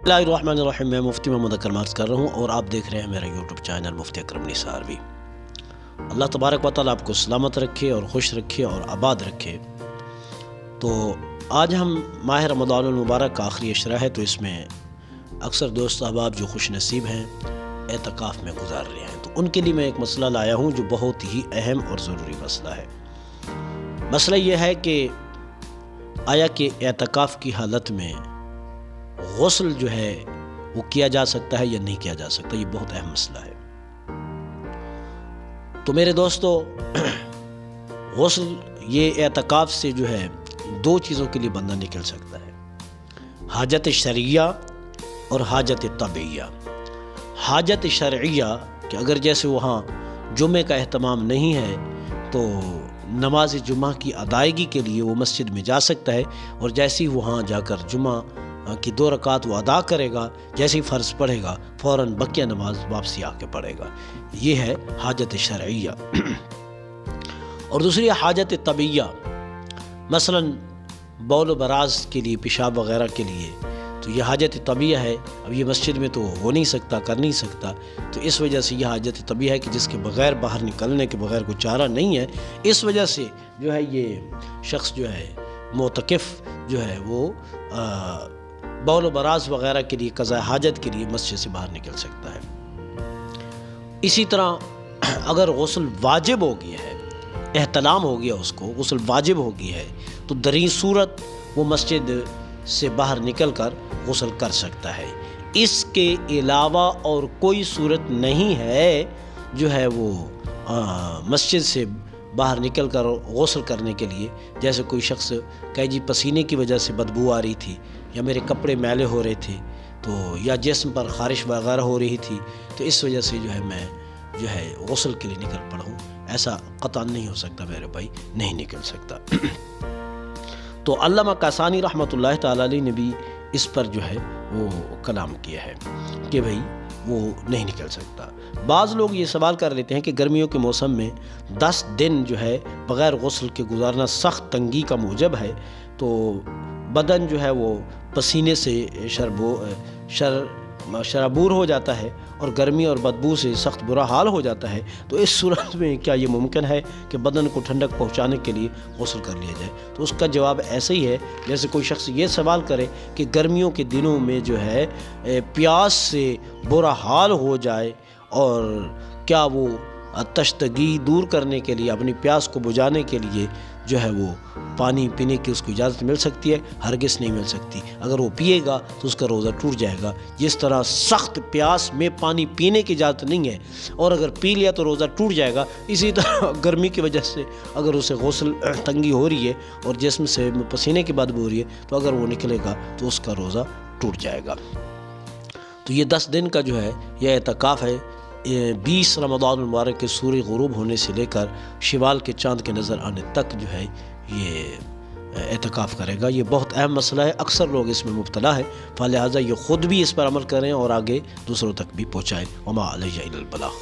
بسم اللہ الرحمن الرحیم، میں مفتی محمد اکرم عرض کر رہا ہوں اور آپ دیکھ رہے ہیں میرا یوٹیوب چینل مفتی اکرم نثاروی۔ اللہ تبارک و تعالیٰ آپ کو سلامت رکھے اور خوش رکھے اور آباد رکھے۔ تو آج ہم ماہ رمضان المبارک کا آخری اشرہ ہے، تو اس میں اکثر دوست احباب جو خوش نصیب ہیں اعتکاف میں گزار رہے ہیں، تو ان کے لیے میں ایک مسئلہ لایا ہوں جو بہت ہی اہم اور ضروری مسئلہ ہے۔ مسئلہ یہ ہے کہ آیا کہ اعتکاف کی حالت میں غسل جو ہے وہ کیا جا سکتا ہے یا نہیں کیا جا سکتا؟ یہ بہت اہم مسئلہ ہے۔ تو میرے دوستو، غسل یہ اعتکاف سے جو ہے دو چیزوں کے لیے بندہ نکل سکتا ہے، حاجت شرعیہ اور حاجت طبعیہ۔ حاجت شرعیہ کہ اگر جیسے وہاں جمعے کا اہتمام نہیں ہے تو نماز جمعہ کی ادائیگی کے لیے وہ مسجد میں جا سکتا ہے، اور جیسے ہی وہاں جا کر جمعہ کی 2 رکعت وہ ادا کرے گا، جیسے ہی فرض پڑھے گا فوراً بقیہ نماز واپسی آ کے پڑھے گا۔ یہ ہے حاجت شرعیہ۔ اور دوسری حاجت طبعیہ، مثلا بول و براز کے لیے، پیشاب وغیرہ کے لیے، تو یہ حاجت طبعیہ ہے۔ اب یہ مسجد میں تو ہو نہیں سکتا، کر نہیں سکتا، تو اس وجہ سے یہ حاجت طبعیہ ہے کہ جس کے بغیر باہر نکلنے کے بغیر کوئی چارہ نہیں ہے، اس وجہ سے جو ہے یہ شخص جو ہے معتکف جو ہے وہ بول و براز وغیرہ کے لیے، قضاء حاجت کے لیے مسجد سے باہر نکل سکتا ہے۔ اسی طرح اگر غسل واجب ہو گیا ہے، احتلام ہو گیا، اس کو غسل واجب ہو گیا ہے، تو دریں صورت وہ مسجد سے باہر نکل کر غسل کر سکتا ہے۔ اس کے علاوہ اور کوئی صورت نہیں ہے جو ہے وہ مسجد سے باہر نکل کر غسل کرنے کے لیے۔ جیسے کوئی شخص کہے جی پسینے کی وجہ سے بدبو آ رہی تھی، یا میرے کپڑے میلے ہو رہے تھے، تو یا جسم پر خارش وغیرہ ہو رہی تھی، تو اس وجہ سے جو ہے میں جو ہے غسل کے لیے نکل پڑا ہوں، ایسا قطعاً نہیں ہو سکتا میرے بھائی، نہیں نکل سکتا۔ تو علامہ کاسانی رحمۃ اللہ تعالی علیہ نے بھی اس پر جو ہے وہ کلام کیا ہے کہ بھائی وہ نہیں نکل سکتا۔ بعض لوگ یہ سوال کر لیتے ہیں کہ گرمیوں کے موسم میں 10 دن جو ہے بغیر غسل کے گزارنا سخت تنگی کا موجب ہے، تو بدن جو ہے وہ پسینے سے شرابور ہو جاتا ہے اور گرمی اور بدبو سے سخت برا حال ہو جاتا ہے، تو اس صورت میں کیا یہ ممکن ہے کہ بدن کو ٹھنڈک پہنچانے کے لیے غسل کر لیا جائے؟ تو اس کا جواب ایسے ہی ہے جیسے کوئی شخص یہ سوال کرے کہ گرمیوں کے دنوں میں جو ہے پیاس سے برا حال ہو جائے، اور کیا وہ تشنگی دور کرنے کے لیے، اپنی پیاس کو بجھانے کے لیے جو ہے وہ پانی پینے کی اس کو اجازت مل سکتی ہے؟ ہرگز نہیں مل سکتی۔ اگر وہ پیے گا تو اس کا روزہ ٹوٹ جائے گا۔ جس طرح سخت پیاس میں پانی پینے کی اجازت نہیں ہے، اور اگر پی لیا تو روزہ ٹوٹ جائے گا، اسی طرح گرمی کی وجہ سے اگر اسے غسل تنگی ہو رہی ہے اور جسم سے پسینے کی بدبو ہو رہی ہے، تو اگر وہ نکلے گا تو اس کا روزہ ٹوٹ جائے گا۔ تو یہ 10 دن کا جو ہے یہ اعتکاف ہے، 20 رمضان المبارک کے سورج غروب ہونے سے لے کر شوال کے چاند کے نظر آنے تک جو ہے یہ اعتکاف کرے گا۔ یہ بہت اہم مسئلہ ہے، اکثر لوگ اس میں مبتلا ہے، فلہذا یہ خود بھی اس پر عمل کریں اور آگے دوسروں تک بھی پہنچائیں۔ وما علیہ الا البلاغ۔